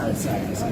salsa esa.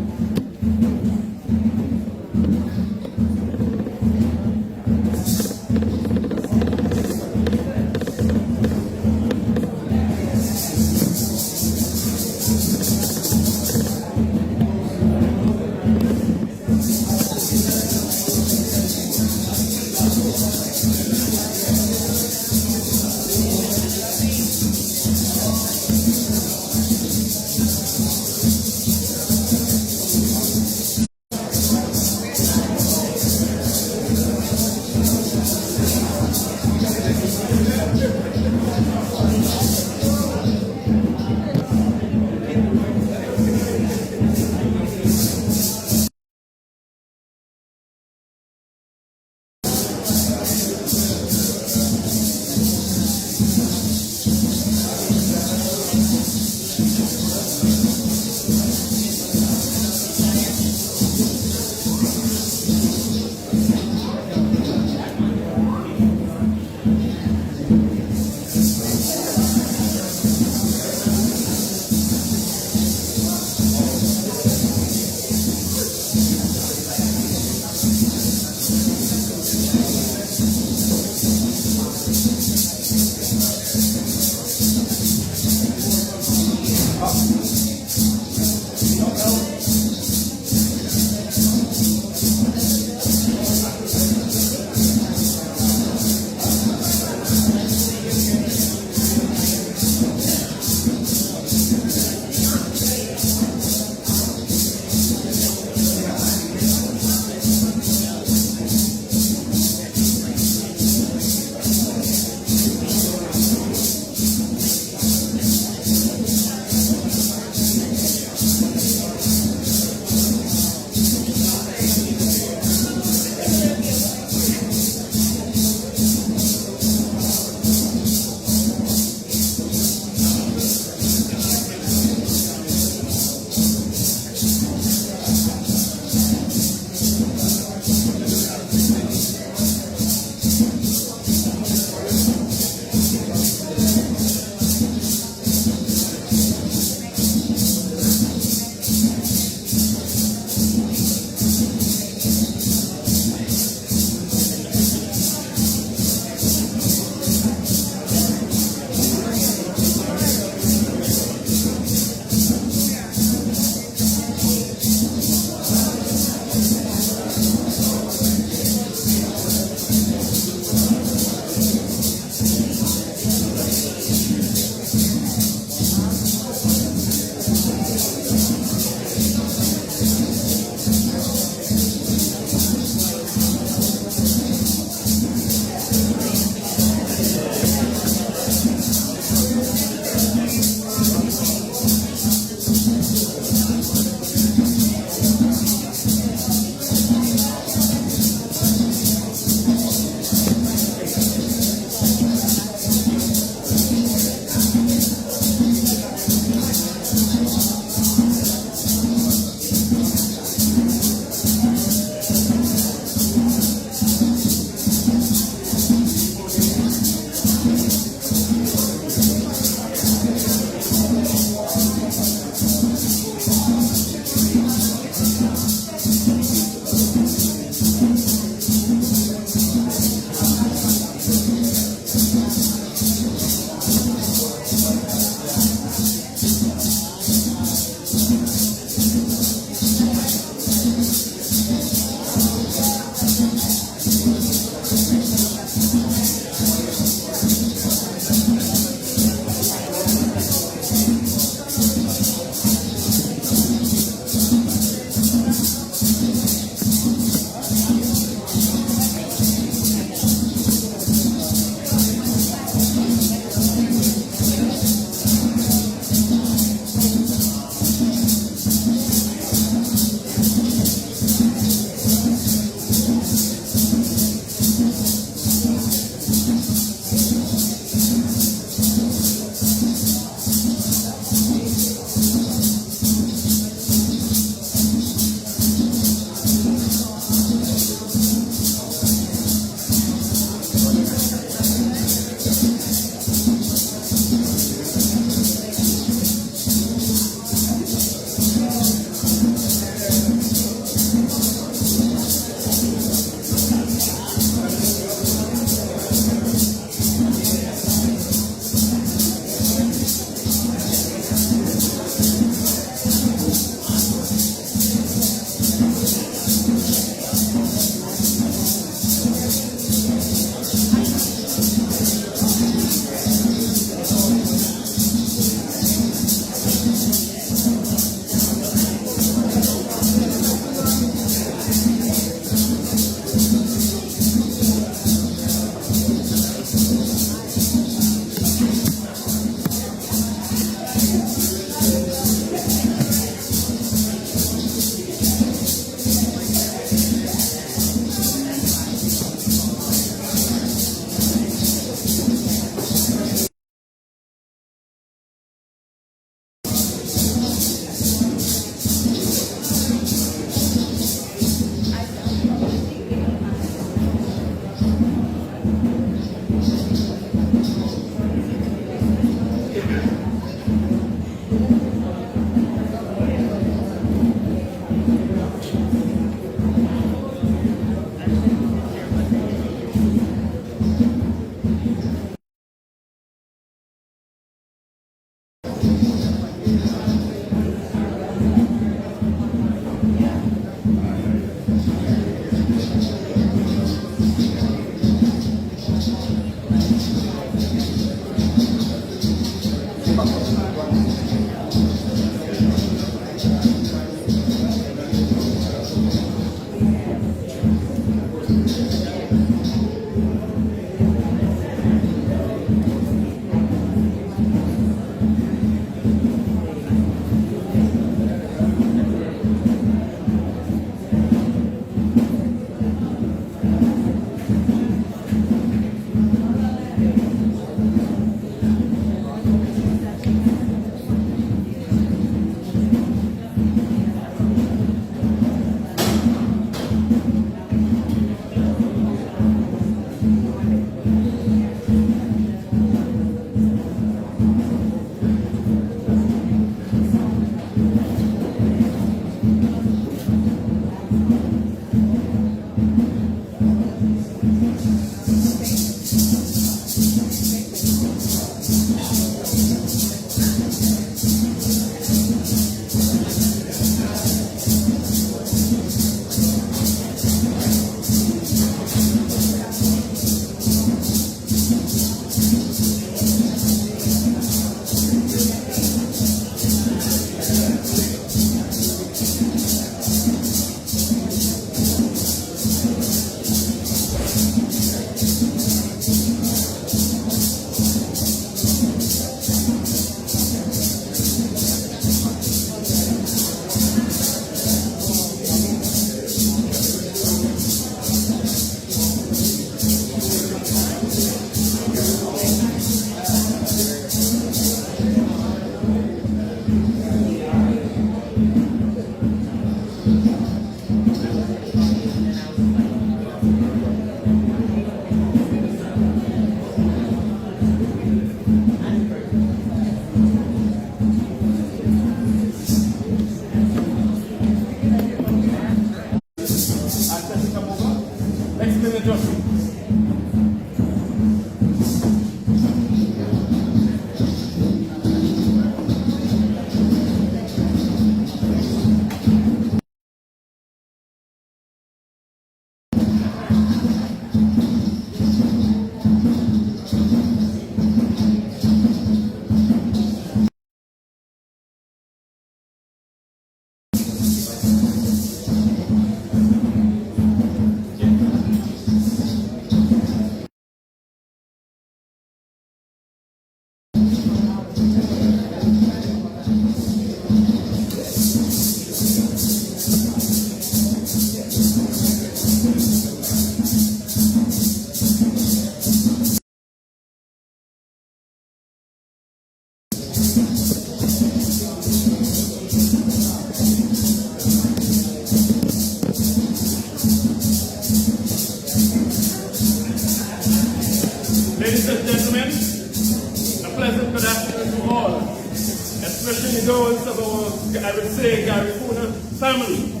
those of our, I would say, Garífuna family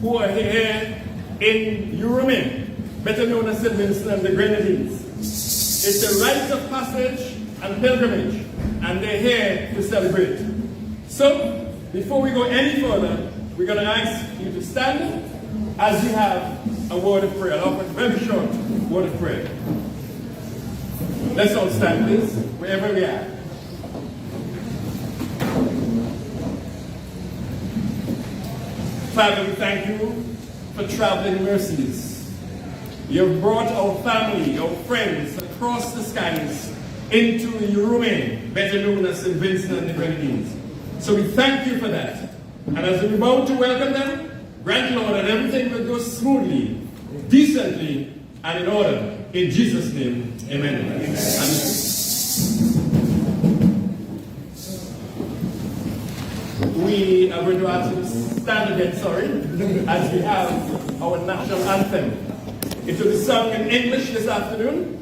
who are here in Urume, better known as St. Vincent and the Grenadines. It's a rite of passage and pilgrimage, and they're here to celebrate. So, before we go any further, we're going to ask you to stand as we have a word of prayer. I'll offer a very short word of prayer. Let's all stand, please, wherever we are. Father, we thank you for traveling mercies. You've brought our family, our friends across the skies into Urume, better known as St. Vincent and the Grenadines. So we thank you for that. And as we're about to welcome them, grant, Lord, that everything will go smoothly, decently, and in order. In Jesus' name, amen. Amen. We are going to ask you to stand again, as we have our national anthem. It will be sung in English this afternoon,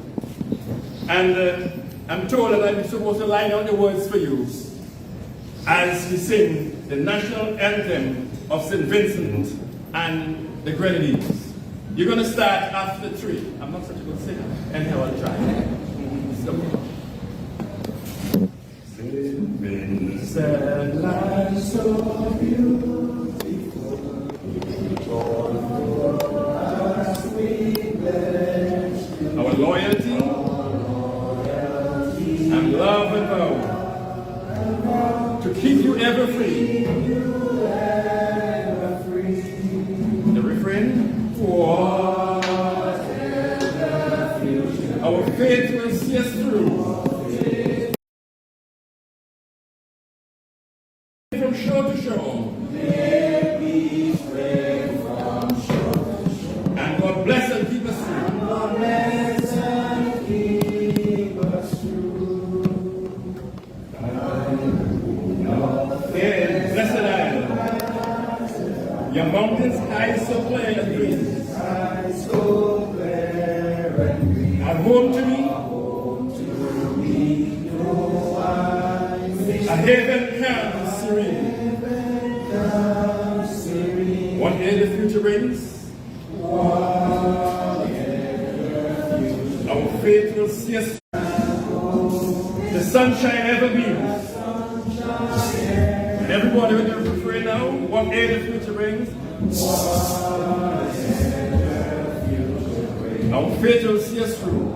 and I'm told that I'm supposed to line out the words for you as we sing the national anthem of St. Vincent and the Grenadines. You're going to start after 3. I'm not such a good singer. Anyhow, I'll try. St. Vincent, land so beautiful, as we pledge our loyalty and love and vow to keep you ever free. The refrain, for our faith will see us through. From shore to shore. May we stray from shore to shore. And God bless and keep us true. And God bless and keep us true. Yeah, blessed island. Your mountains high so clear and green. High so clear and green. Are home to me. A haven calm serene. One day the future brings. Our faith will see us. The sunshine ever beams. Everybody with their refrain now. One day the future brings. Our faith will see us through.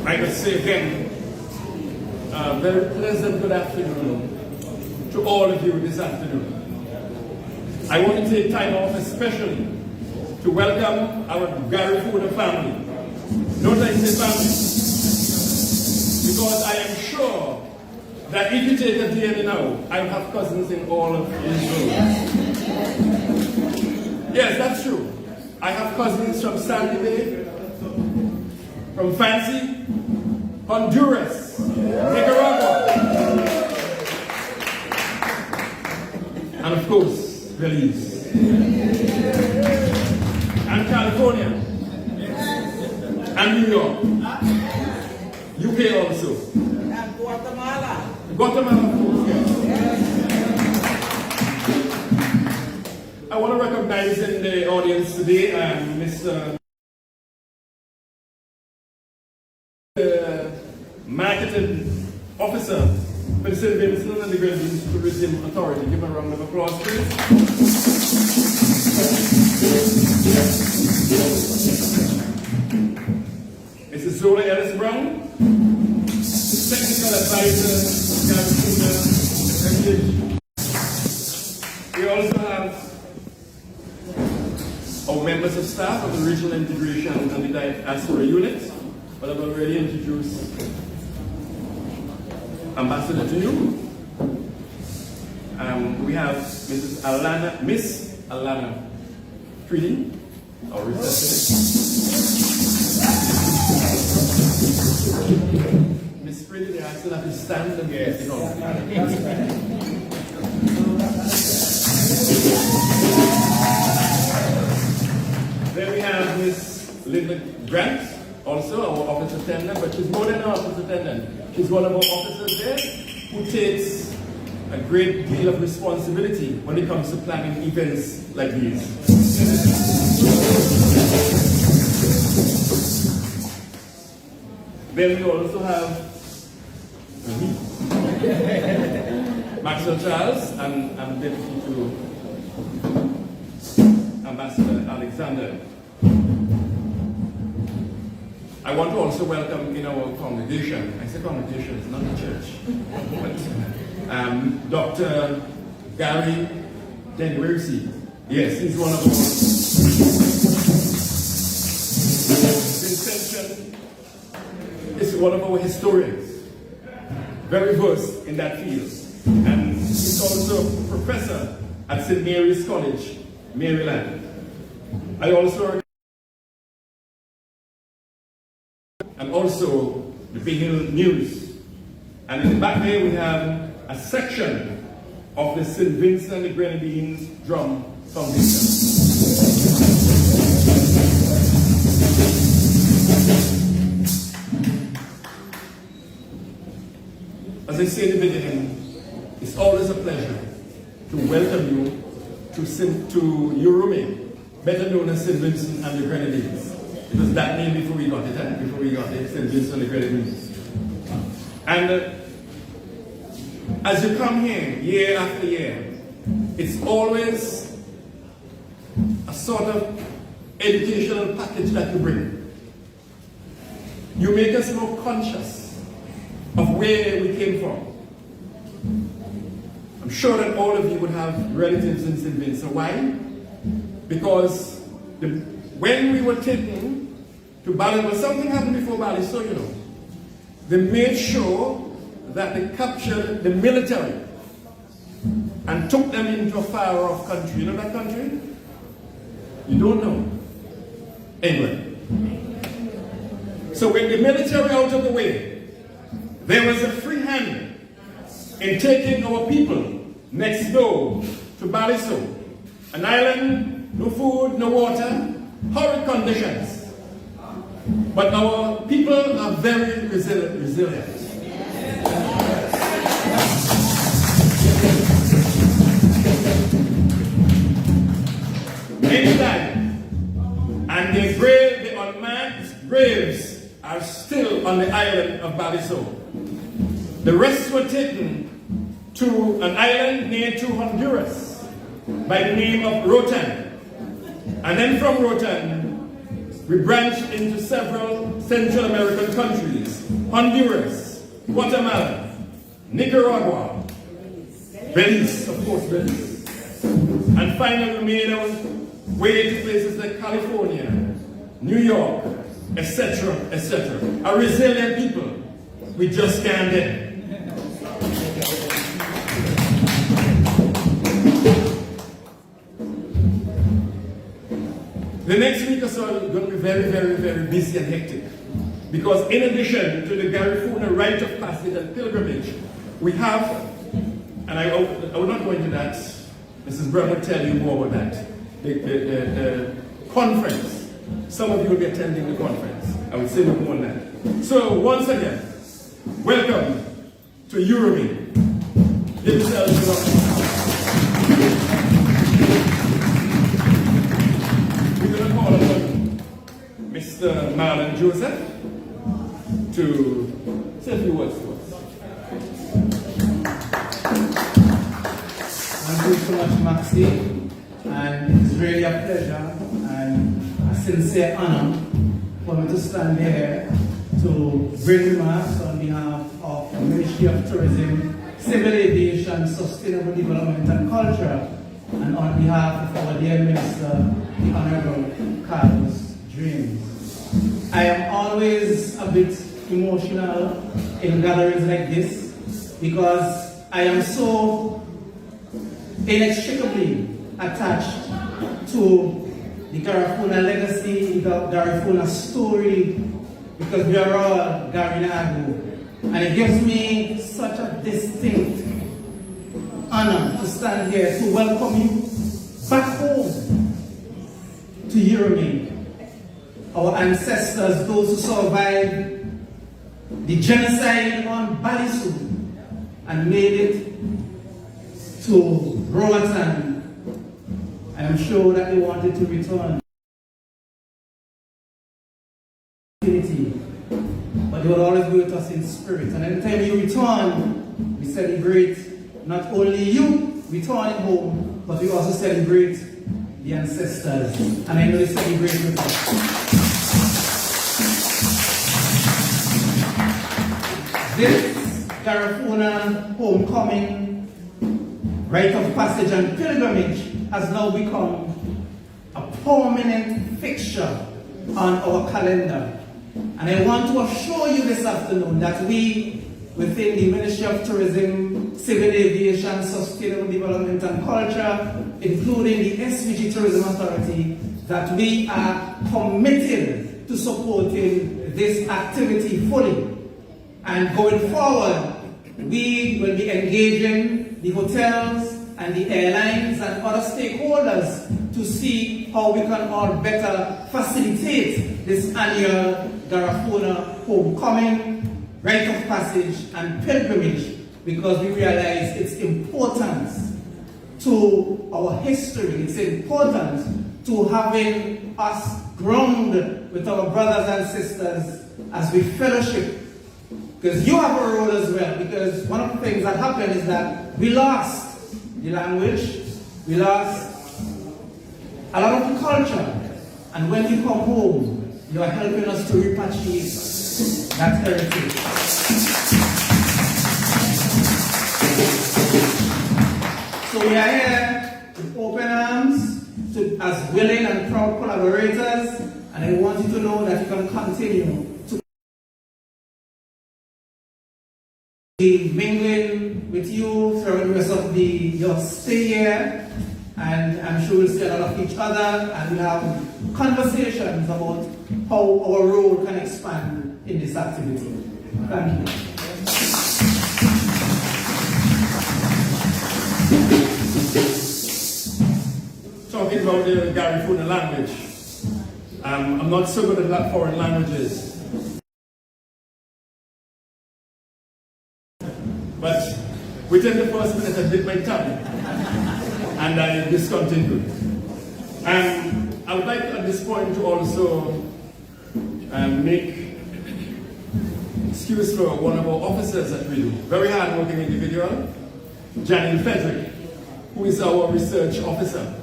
I would say again, a very pleasant good afternoon to all of you this afternoon. I want to take time off especially to welcome our Garífuna family. Note I say family, because I am sure that if you take a DNA now, I have cousins in all of Israel. Yes, that's true. I have cousins from Sandy Bay, from Fancy, Honduras, Nicaragua, and of course, Belize, and California, and New York, UK also, and Guatemala. Guatemala, of course, yes. I want to recognize in the audience today Mr. Marketing Officer for the St. Vincent and the Grenadines Tourism Authority. Give a round of applause, please. Mrs. Zola Ellis Brown, Technical Advisor, Garífuna. We also have our members of staff of the Regional Integration and the Diaspora Unit, but I've already introduced Ambassador to you. We have Miss Alana Treaty, our receptionist. Miss Treaty, I still have to stand and yes. Then we have Miss Linda Grant, also our office attendant, but she's more than an office attendant. She's one of our officers there who takes a great deal of responsibility when it comes to planning events like these. Then we also have Maxwell Charles, and I'm deputy to Ambassador Alexander. I want to also welcome in our congregation, I say congregation, it's not a church, but Dr. Gary Denwersi. Yes, he's one of our Vincentian, is one of our historians, very versed in that field. And he's also a professor at St. Mary's College, Maryland. I also, and also the Big Hill News. And in the back there we have a section of the St. Vincent and the Grenadines Drum Foundation. As I say in the beginning, it's always a pleasure to welcome you to Urume, better known as St. Vincent and the Grenadines. It was that name before we got it, St. Vincent and the Grenadines. And as you come here, year after year, it's always a sort of educational package that you bring. You make us more conscious of where we came from. I'm sure that all of you would have relatives in St. Vincent. Why? Because when we were taken to Bali, well, something happened before Bali, so you know. They made sure that they captured the military and took them into a far-off country. You know that country? You don't know. Anyway. So with the military out of the way, there was a free hand in taking our people next door to Baliso, an island, no food, no water, horrid conditions. But our people are very resilient. Many died, and their grave, the unmarked graves, are still on the island of Baliso. The rest were taken to an island near to Honduras by the name of Rotan. And then from Rotan, we branched into several Central American countries: Honduras, Guatemala, Nicaragua, Belize, of course, Belize. And finally we made our way to places like California, New York, etc., etc. A resilient people. We just can't end. The next week or so is going to be very, very, very busy and hectic. Because in addition to the Garífuna Rite of Passage and pilgrimage, we have, and I will not go into that, Mrs. Brown will tell you more about that, the conference. Some of you will be attending the conference. I will say no more on that. So once again, welcome to Urume. Give yourselves a round. We're going to call upon Mr. Marlon Joseph to say a few words to us. Thank you so much, Maxie, and it's really a pleasure and a sincere honor for me to stand here to bring remarks on behalf of the Ministry of Tourism, Civil Aviation, Sustainable Development and Culture, and on behalf of our dear Minister, the Honorable Carlos Dreams. I am always a bit emotional in gatherings like this because I am so inextricably attached to the Garífuna legacy, the Garífuna story, because we are all Garinagu. And it gives me such a distinct honor to stand here to welcome you back home to Europe. Our ancestors, those who survived the genocide on Balisu and made it to Roatan. I am sure that they wanted to return. But they will always be with us in spirit. And every time you return, we celebrate not only you returning home, but we also celebrate the ancestors. And I know they celebrate with us. This Garífuna homecoming, rite of passage and pilgrimage has now become a permanent fixture on our calendar. And I want to assure you this afternoon that we, within the Ministry of Tourism, Civil Aviation, Sustainable Development and Culture, including the SVG Tourism Authority, that we are committed to supporting this activity fully. And going forward, we will be engaging the hotels and the airlines and other stakeholders to see how we can all better facilitate this annual Garífuna homecoming, rite of passage and pilgrimage, because we realize its importance to our history, its importance to having us grounded with our brothers and sisters as we fellowship. Because you have a role as well, because one of the things that happened is that we lost the language, we lost a lot of the culture, and when you come home, you are helping us to repatriate that heritage. So we are here with open arms, as willing and proud collaborators, and I want you to know that you can continue to be mingling with you throughout the rest of your stay here, and I'm sure we'll see a lot of each other and we'll have conversations about how our role can expand in this activity. Thank you. Talking about the Garífuna language, I'm not so good at foreign languages. But within the first minute I did my tongue and I discontinued. I would like at this point to also make excuse for one of our officers at Rite, very hard-working individual, Janine Frederick, who is our research officer.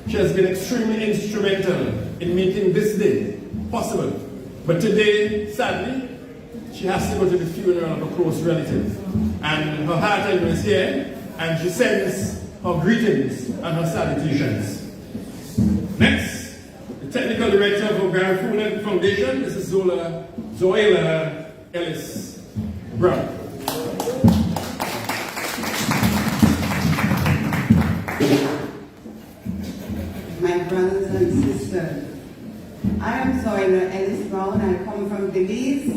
She has been extremely instrumental in making this day possible. But today, sadly, she has to go to the funeral of a close relative. And her heart I know is here, and she sends her greetings and her salutations. Next, the technical director of the Garífuna Foundation, Mrs. Zoila Ellis Brown. My brothers and sisters, I am Zoila Ellis Brown. I come from Belize,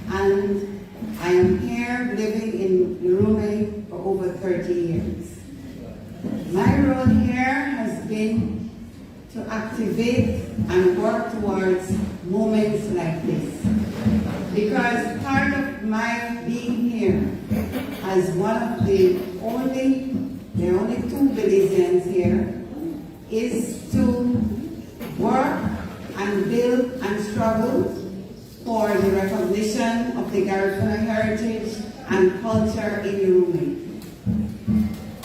and I am here living in Urume for over 30 years. My role here has been to activate and work towards moments like this. Because part of my being here as one of the only two Belizeans here is to work and build and struggle for the recognition of the Garífuna heritage and culture in Urume.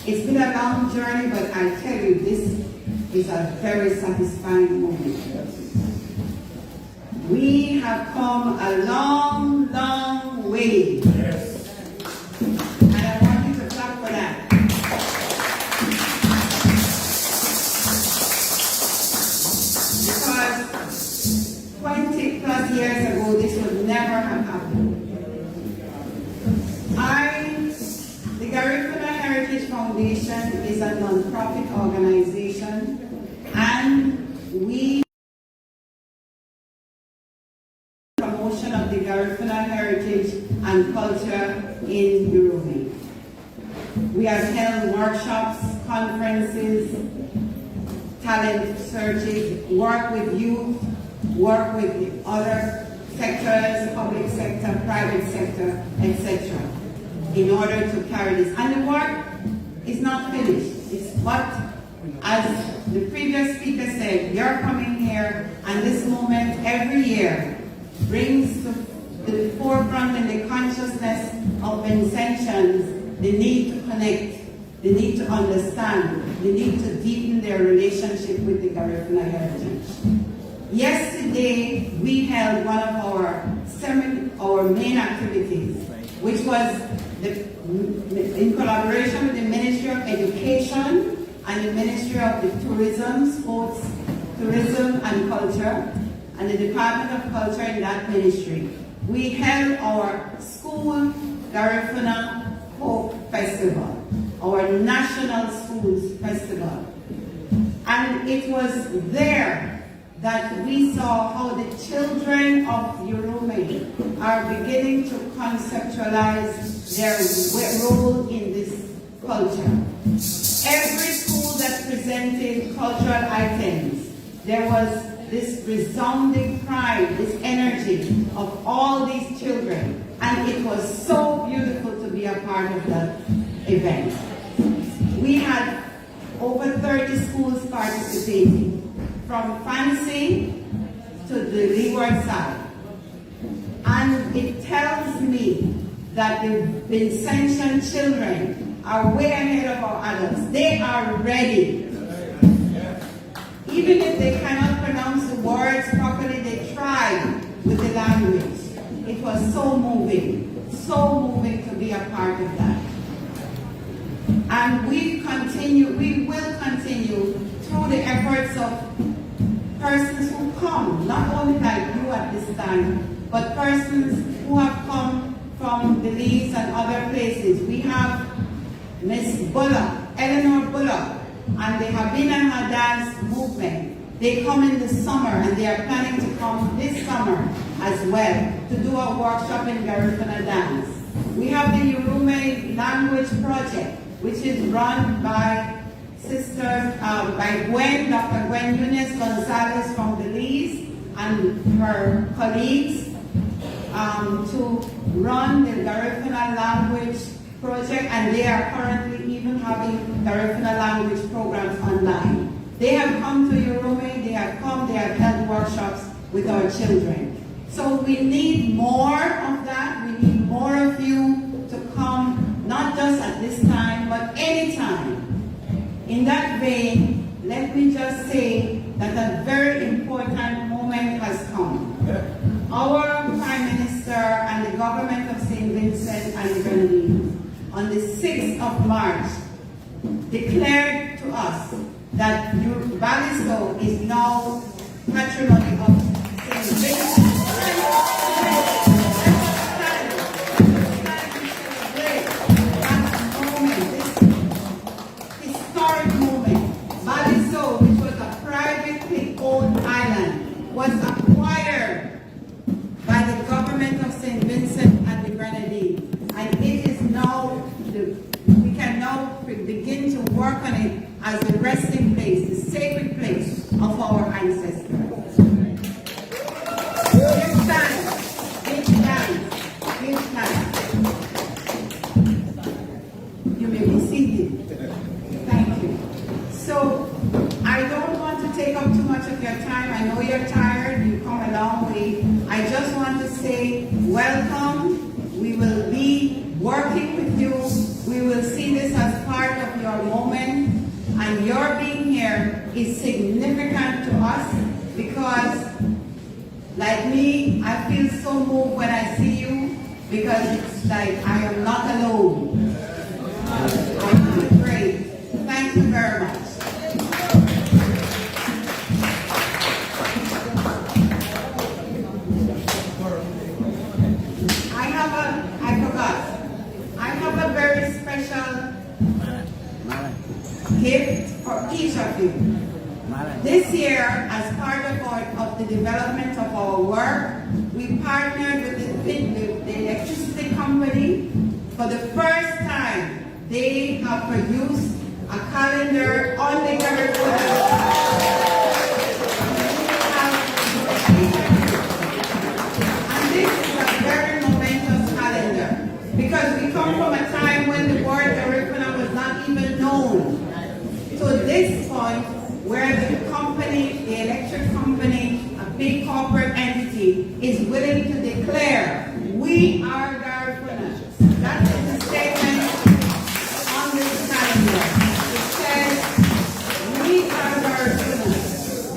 It's been a long journey, but I tell you, this is a very satisfying moment. We have come a long, long way. Yes. And I want you to clap for that. Because 20 plus years ago, this would never have happened. The Garífuna Heritage Foundation Foundation is a non-profit organization, and we promotion of the Garífuna heritage and culture in Urume. We have held workshops, conferences, talent searches, work with youth, work with other sectors, public sector, private sector, etc., in order to carry this. And the work is not finished. It's what, as the previous speaker said, you're coming here, and this moment every year brings to the forefront in the consciousness of Vincentians the need to connect, the need to understand, the need to deepen their relationship with the Garífuna heritage. Yesterday, we held one of our main activities, which was in collaboration with the Ministry of Education and the Ministry of the Tourism, Sports, Tourism and Culture, and the Department of Culture in that ministry. We held our school Garífuna Hope Festival, our National Schools Festival. And it was there that we saw how the children of Urume are beginning to conceptualize their role in this culture. Every school that presented cultural items, there was this resounding pride, this energy of all these children. And it was so beautiful to be a part of that event. We had over 30 schools participating, from Fancy to the leeward side. And it tells me that the Vincentian children are way ahead of our adults. They are ready. Even if they cannot pronounce the words properly, they try with the language. It was so moving to be a part of that. And we will continue through the efforts of persons who come, not only like you at this time, but persons who have come from Belize and other places. We have Miss Bullock, Eleanor Bullock, and the Habina her dance movement. They come in the summer, and they are planning to come this summer as well to do a workshop in Garífuna dance. We have the Urume Language Project, which is run by by Gwen, Dr. Gwen Yunes Gonzalez from Belize and her colleagues to run the Garífuna Language Project, and they are currently even having Garífuna language programs online. They have come to Urume, they have held workshops with our children. So we need more of that, we need more of you to come, not just at this time, but any time. In that vein, let me just say that a very important moment has come. Our Prime Minister and the government of St. Vincent and the Grenadines on the 6th of March declared to us that Baliso is now patrimony of St. Vincent. Was acquired by the government of St. Vincent and the Grenadines, and it is now, we can now begin to work on it as the resting place, the sacred place of our ancestors. Give thanks, give thanks, give thanks. You may be seated. Thank you. So, I don't want to take up too much of your time. I know you're tired, you've come a long way. I just want to say welcome. We will be working with you. We will see this as part of your moment. And your being here is significant to us because, like me, I feel so moved when I see you because it's like I am not alone. I feel great. Thank you very much. I have a very special gift for each of you. This year, as part of the development of our work, we partnered with the electricity company. For the first time, they have produced a calendar on the Garífuna. And this is a very momentous calendar because we come from a time when the word Garífuna was not even known. To this point, where the company, the electric company, a big corporate entity, is willing to declare, we are Garífuna. That is the statement on this calendar. It says, we are Garífuna,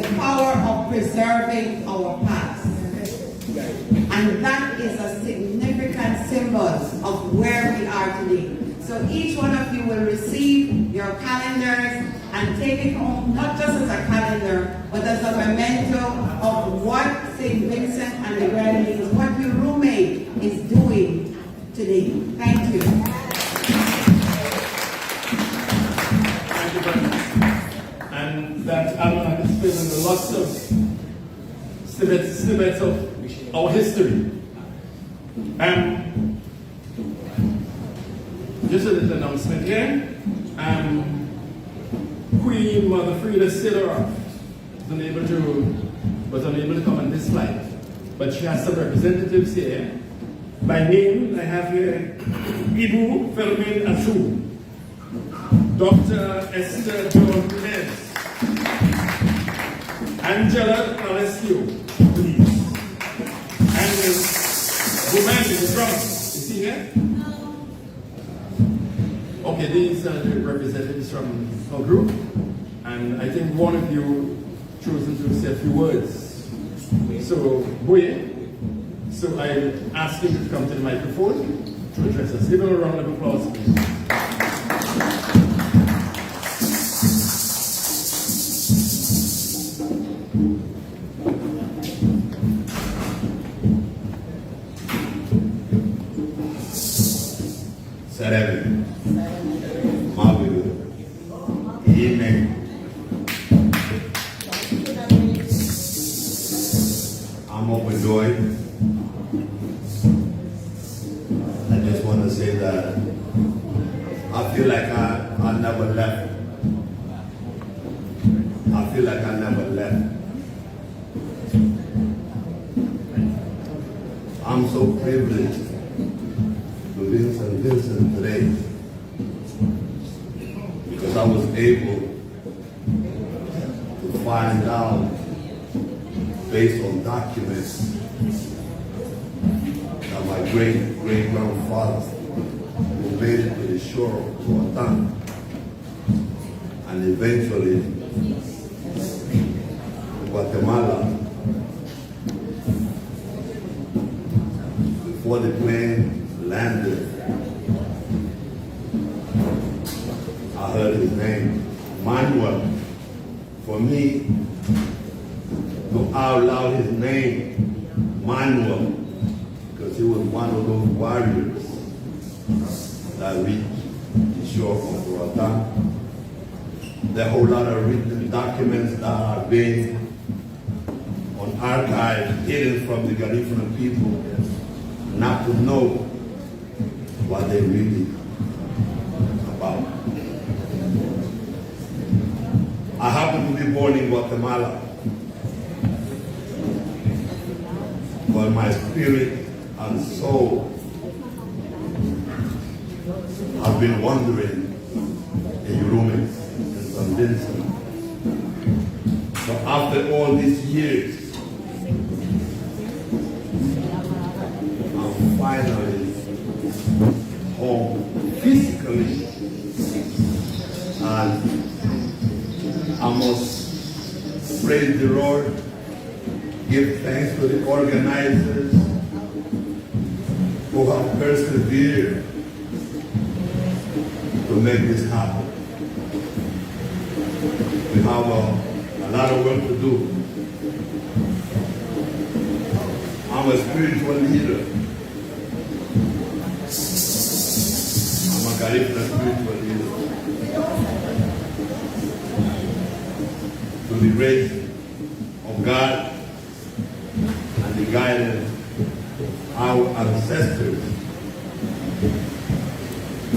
the power of preserving our past. And that is a significant symbol of where we are today. So each one of you will receive your calendars and take it home, not just as a calendar, but as a memento of what St. Vincent and the Grenadines, what your roommate is doing today. Thank you. Thank you very much. And that almanac is filled with lots of snippets of our history. Just a little announcement here. Queen Mother Frida Stiller was unable to come on this flight, but she has some representatives here. By name, I have here Ibu Fermin Asu, Dr. Esther Jones, Angela Alessio, please, and the woman in the drum. Is he here? Okay, these are the representatives from our group, and I think one of you chosen to say a few words. So, Boye, so I ask him to come to the microphone to address us. Give him a round of applause, please. I'm overjoyed. I just want to say that I feel like I never left. I feel like I never left. I'm so privileged to be in St. Vincent today because I was able to find out, based on documents, that my great-great-grandfather who made it to the shore of Roatan and eventually Guatemala, before the plane landed, I heard his name, Manuel. For me, to outlaw his name, Manuel, because he was one of those warriors that reached the shore of Roatan. There are a whole lot of written documents that are being on archives hidden from the Garífuna people, not to know what they really about. I happen to be born in Guatemala, but my spirit and soul have been wandering in Urume, in St. Vincent. So after all these years, I'm finally home physically, and I must praise the Lord, give thanks to the organizers who have persevered to make this happen. We have a lot of work to do. I'm a spiritual leader. I'm a Garífuna spiritual leader. the grace of God and the guidance of our ancestors.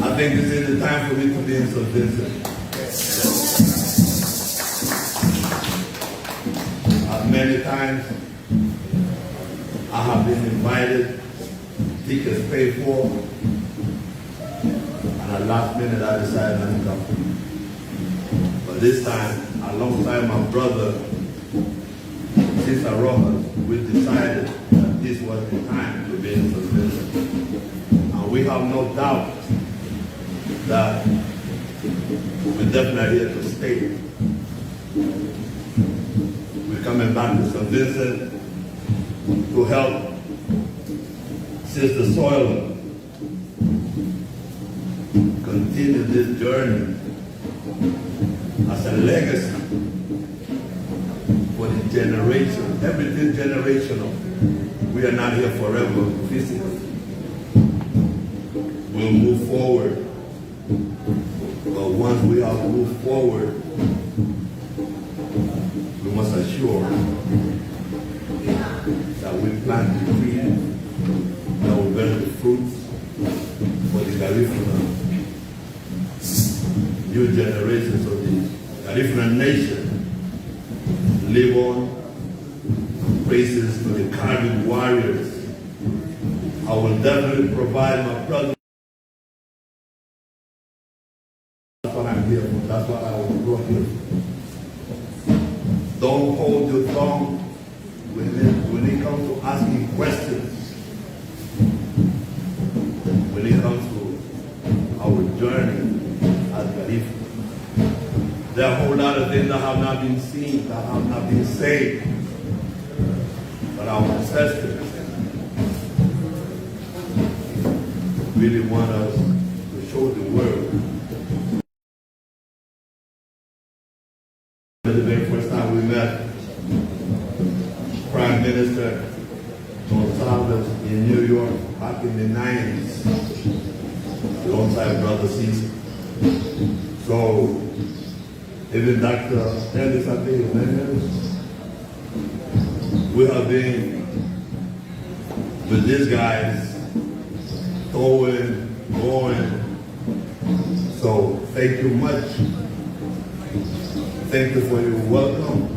I think this is the time for me to be in St. Vincent. Many times I have been invited, tickets paid for, and at last minute I decided not to come. But this time, alongside my brother, Sister Rojas, we decided that this was the time to be in St. Vincent. And we have no doubt that we're definitely here to stay. We're coming back to St. Vincent to help Sister Soil continue this journey as a legacy for the generation. Everything generational. We are not here forever physically. We'll move forward. But once we have moved forward, we must assure that we plant the tree that will bear the fruits for the Garífuna new generations of the Garífuna nation live on. Praises to the Caribbean warriors. I will definitely provide my brother. That's what I'm here for. That's what I was brought here for. Don't hold your tongue when it comes to asking questions. When it comes to our journey as Garífuna. There are a whole lot of things that have not been seen, that have not been said. But our ancestors really want us to show the world. The very first time we met, Prime Minister Gonzalez in New York back in the 90s, alongside Brother Caesar. So, even Dr. Ellis, I think his name is, we have been with these guys, going. So, thank you much. Thank you for your welcome.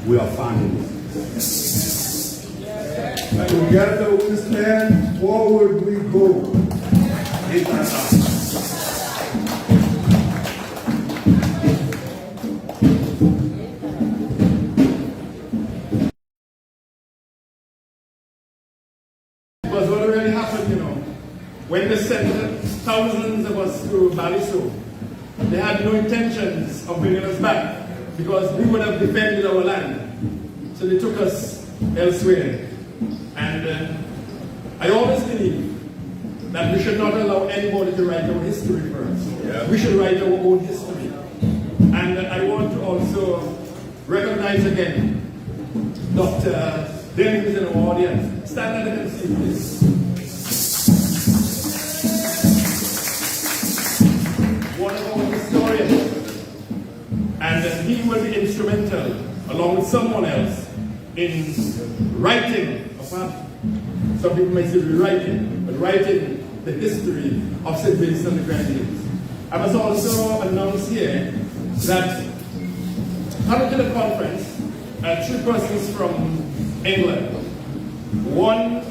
We are family. Together we stand, forward we go. Because what really happened, when they sent thousands of us to Baliso, they had no intentions of bringing us back because we would have defended our land. So they took us elsewhere. And I always believe that we should not allow anybody to write our history for us. Yeah. We should write our own history. And I want to also recognize again Dr. Dennis who's in our audience. Stand and see this. One of our historians. And he will be instrumental, along with someone else, in writing, some people may say rewriting, but writing the history of St. Vincent and the Grenadines. I must also announce here that coming to the conference, 3 persons from England. One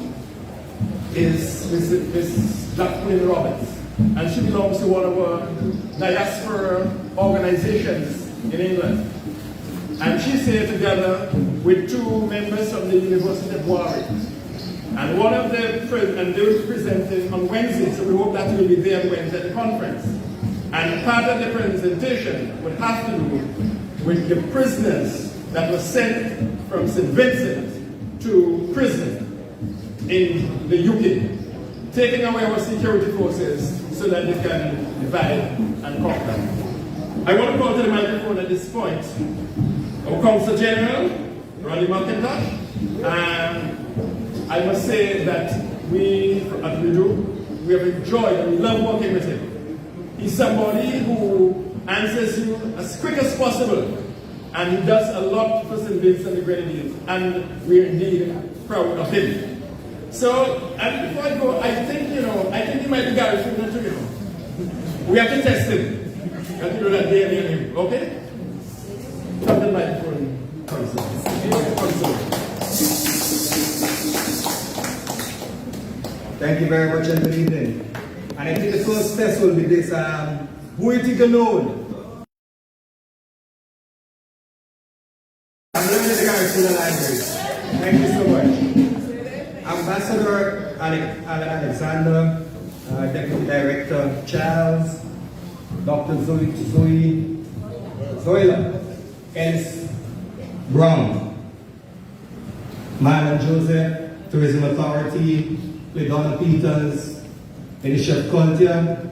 is Miss Jacqueline Roberts, and she belongs to one of our diaspora organizations in England. And she's here together with 2 members from the University of Warwick. And one of them, and they will be presenting on Wednesday, so we hope that you will be there on Wednesday at the conference. And part of the presentation would have to do with the prisoners that were sent from St. Vincent to prison in the UK, taking away our security forces so that they can divide and conquer. I want to call to the microphone at this point our Consul General, Ronnie McIntosh. I must say that we have enjoyed and we love working with him. He's somebody who answers you as quick as possible. And he does a lot for St. Vincent and the Grenadines, and we're indeed proud of him. So, and before I go, I think he might be Garífuna too, We have to test him. We have to do that daily on him, okay? Come to the microphone, Council. Thank you very much and good evening. And I think the first test will be this, Rite Ganon. I'm learning the Garífuna language. Thank you so much. Ambassador Alexander, Deputy Director Charles, Dr. Zoila, Ellis Brown, Marlon Joseph, Tourism Authority, LeDonna Peters, Bishop Contia,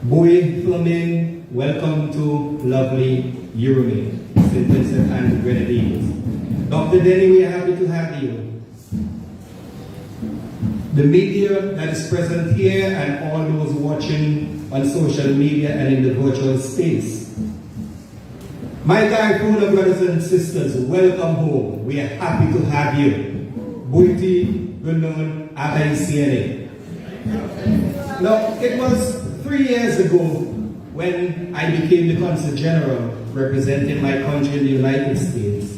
Bowie Fleming, welcome to lovely Urume, St. Vincent and the Grenadines. Dr. Denny, we are happy to have you. The media that is present here and all those watching on social media and in the virtual space. My Garífuna brothers and sisters, welcome home. We are happy to have you. Buiti, Gunon, Abaisiene. Now, it was 3 years ago when I became the Consul General representing my country in the United States.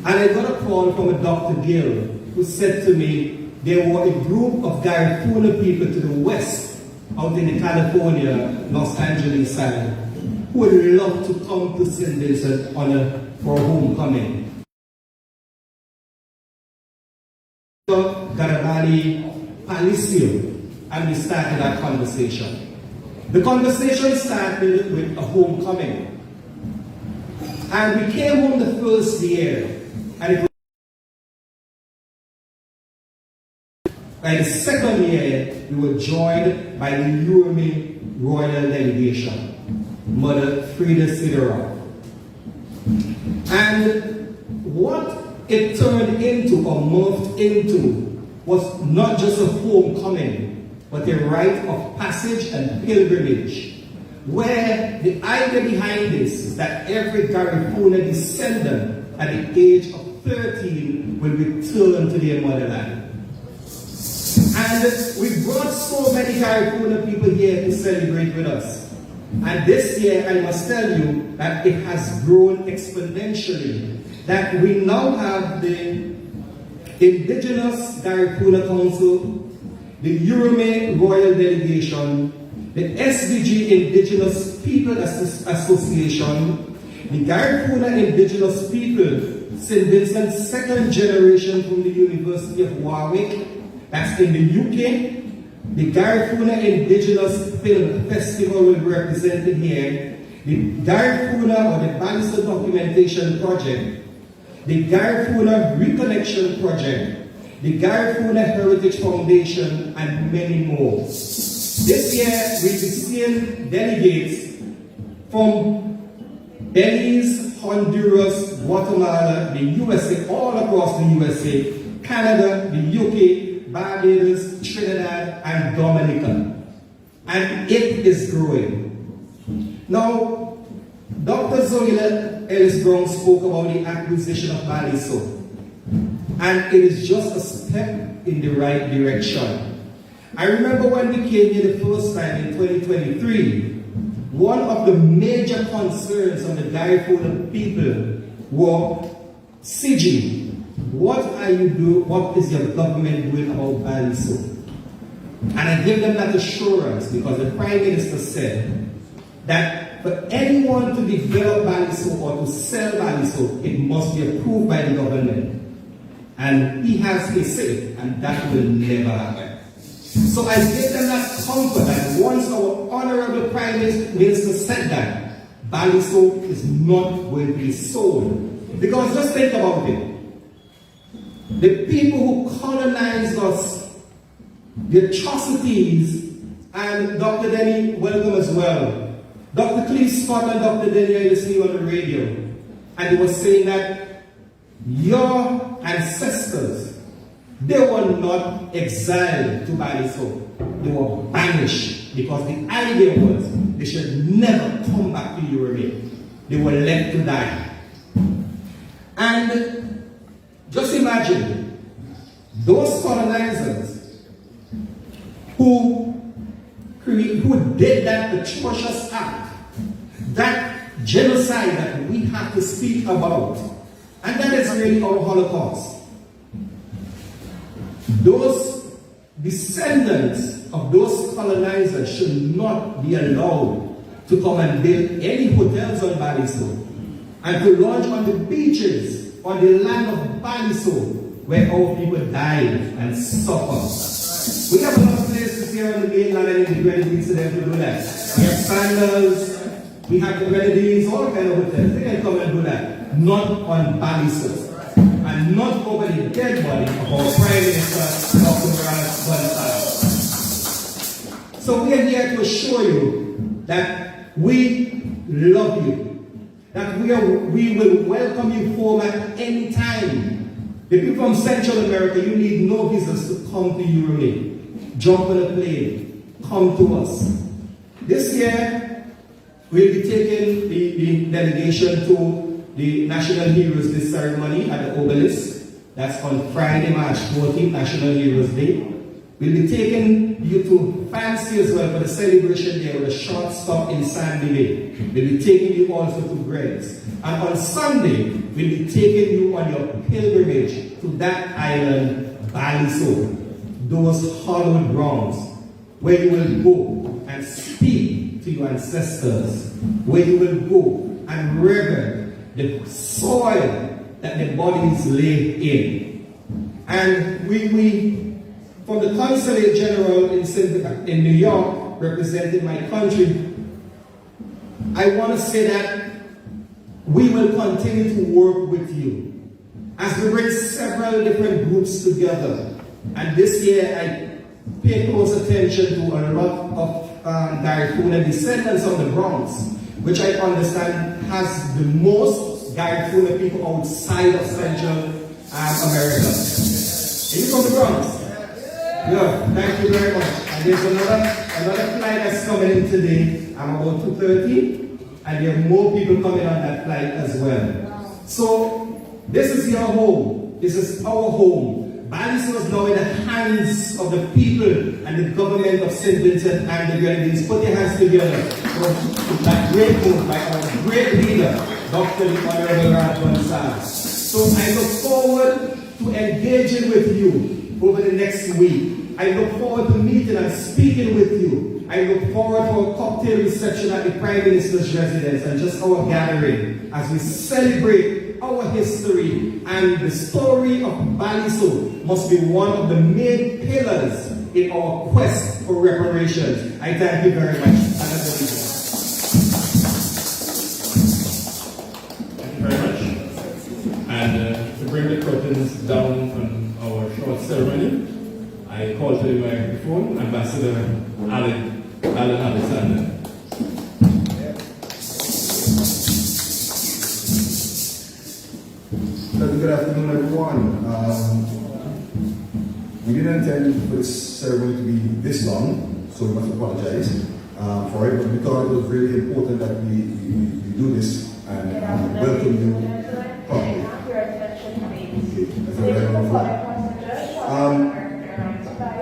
And I got a call from a Dr. Gill who said to me, there were a group of Garífuna people to the west, out in the California, Los Angeles side, who would love to come to St. Vincent for homecoming. So, Garabali Palicio, and we started our conversation. The conversation started with a homecoming. And we came home the first year, and it was by the second year, we were joined by the Urume Royal Delegation, Mother Frida Sidoroff. And what it turned into or morphed into was not just a homecoming, but a rite of passage and pilgrimage, where the idea behind this is that every Garífuna descendant at the age of 13 will return to their motherland. And we brought so many Garífuna people here to celebrate with us. And this year, I must tell you that it has grown exponentially. That we now have the Indigenous Garífuna Council, the Urume Royal Delegation, the SVG Indigenous People Association, the Garífuna Indigenous People, St. Vincent's second generation from the University of Warwick, that's in the UK. The Garífuna Indigenous Film Festival will be represented here. The Garífuna or the Baliso Documentation Project, the Garífuna Reconnection Project, the Garífuna Heritage Foundation, and many more. This year, we'll be seeing delegates from Belize, Honduras, Guatemala, the USA, all across the USA, Canada, the UK, Barbados, Trinidad, and Dominica. And it is growing. Now, Dr. Zoila Ellis Brown spoke about the acquisition of Baliso. And it is just a step in the right direction. I remember when we came here the first time in 2023, one of the major concerns of the Garífuna people were CG. What are you doing? What is your government doing about Baliso? And I give them that assurance because the Prime Minister said that for anyone to develop Baliso or to sell Baliso, it must be approved by the government. And he has his say, and that will never happen. So I give them that comfort that once our Honorable Prime Minister said that, Baliso is not going to be sold. Because just think about it. The people who colonized us, the atrocities, and Dr. Denny, welcome as well. Dr. Cleve Scott and Dr. Denny are listening on the radio, and they were saying that your ancestors, they were not exiled to Baliso. They were banished because the idea was they should never come back to Europe. They were left to die. And just imagine those colonizers who did that atrocious act, that genocide that we have to speak about, and that is really our Holocaust. Those descendants of those colonizers should not be allowed to come and build any hotels on Baliso and to launch on the beaches on the land of Baliso where our people died and suffered. We have a lot of places here on the mainland and in the Grenadines to them to do that. We have Sandals, we have the Grenadines, all kind of hotels. They can come and do that. Not on Baliso. And not over the dead body of our Prime Minister, Dr. Bonifaz. So we are here to assure you that we love you, that we will welcome you home at any time. The people from Central America, you need no visas to come to Europe. Jump on a plane, come to us. This year, we'll be taking the delegation to the National Heroes Day ceremony at the Obelisk. That's on Friday, March 14th, National Heroes Day. We'll be taking you to Fancy as well for the celebration there with a short stop in Sandy Bay. We'll be taking you also to Greg's. And on Sunday, we'll be taking you on your pilgrimage to that island, Baliso. Those hallowed grounds where you will go and speak to your ancestors, where you will go and reverence the soil that the bodies lay in. And we from the Consulate General in New York, representing my country, I want to say that we will continue to work with you as we bring several different groups together. And this year I pay close attention to a lot of Garífuna descendants of the Bronx, which I understand has the most Garífuna people outside of Central America. Are you from the Bronx? Yeah, thank you very much. And there's another flight that's coming in today. I'm about 2:30, and there are more people coming on that flight as well. So this is your home. This is our home. Baliso is now in the hands of the people and the government of St. Vincent and the Grenadines. Put your hands together for that great move by our great leader, Dr. Honorable Rite Gonzalez. So I look forward to engaging with you over the next week. I look forward to meeting and speaking with you. I look forward to a cocktail reception at the Prime Minister's residence and just our gathering as we celebrate our history. And the story of Baliso must be one of the main pillars in our quest for reparations. I thank you very much. Thank you very much. And to bring the curtains down from our short ceremony, I call to the microphone Ambassador Alan Alexander. Good afternoon, everyone. We didn't intend for this ceremony to be this long, so we must apologize for it, but we thought it was really important that we do this and welcome you properly.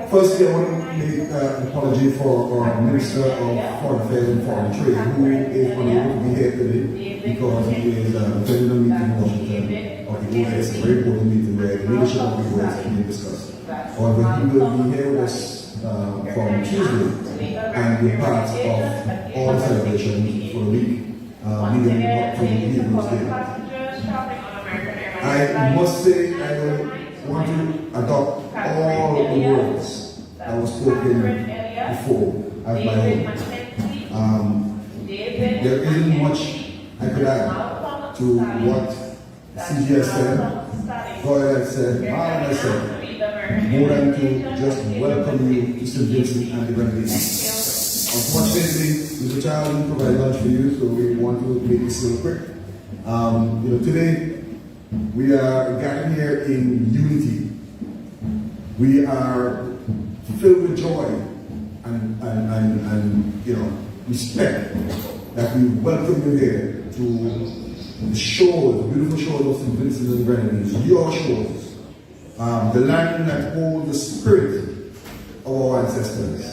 Firstly, I want to make an apology for our Minister of Foreign Affairs and Foreign Trade, who is unable to be here today because he is attending a meeting in Washington of the OAS, a very important meeting where the leadership of the OAS is being discussed. However, he will be here with us from Tuesday and be part of all the celebrations for the week leading up to Hebrews Day. I must say I will want to adopt all the words that were spoken before as my own. There isn't much I could add to what CG has said, God has said, Alan has said, more than to just welcome you to St. Vincent and the Grenadines. Unfortunately, Mr. Child didn't provide lunch for you, so we want to make this real quick. Today we are gathered here in unity. We are filled with joy and respect that we welcome you here to the shows, the beautiful shows of St. Vincent and the Grenadines, your shows, the land that holds the spirit of our ancestors,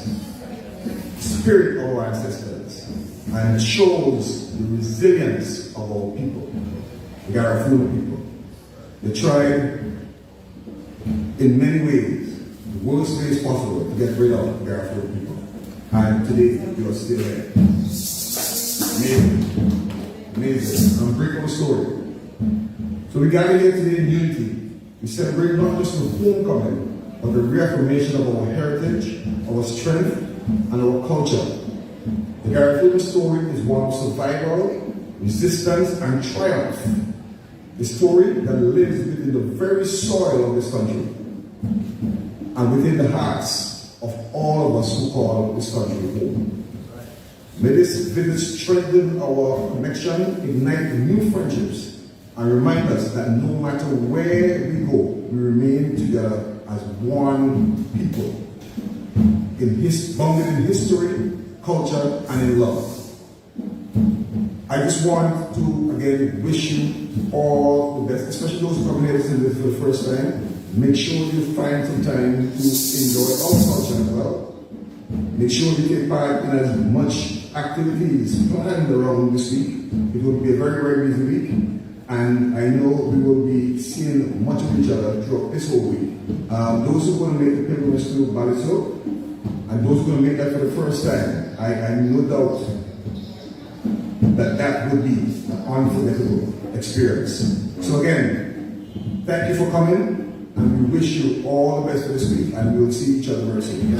and shows the resilience of our people, the Garífuna people. They tried in many ways, the worst ways possible, to get rid of the Garífuna people. And today, you are still there. Amazing. I'm breaking our story. So we gather here today in unity. We celebrate not just the homecoming, but the reaffirmation of our heritage, our strength, and our culture. The Garífuna story is one of survival, resistance, and triumph. A story that lives within the very soil of this country and within the hearts of all of us who call this country home. May this visit strengthen our connection, ignite new friendships, and remind us that no matter where we go, we remain together as one people, bounded in history, culture, and in love. I just want to again wish you all the best, especially those who come here to visit for the first time. Make sure you find some time to enjoy our culture as well. Make sure you take part in as much activities planned around this week. It will be a very, very busy week, and I know we will be seeing much of each other throughout this whole week. Those who are going to make the pilgrimage to Balisco, and those who are going to make that for the first time, I have no doubt that would be an unforgettable experience. So again, thank you for coming, and we wish you all the best for this week, and we will see each other very soon.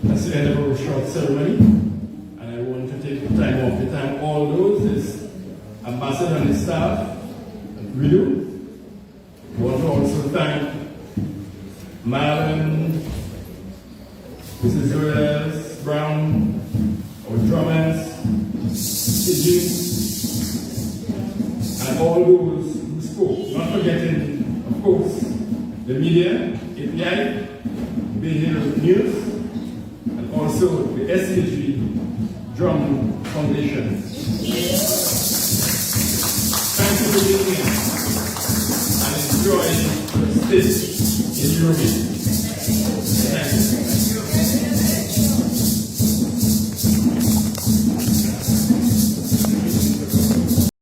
That's the end of our short ceremony, and I want to take the time off to thank all those, his ambassador and his staff, and we do. I want to also thank Marlon, Mrs. Joyce Brown, our drummers, Sidney, and all those who spoke. Not forgetting, of course, the media, API, Bay Hill News, and also the SCG Drum Foundation. Thank you for being here and enjoy the stay in Europe. Thank you.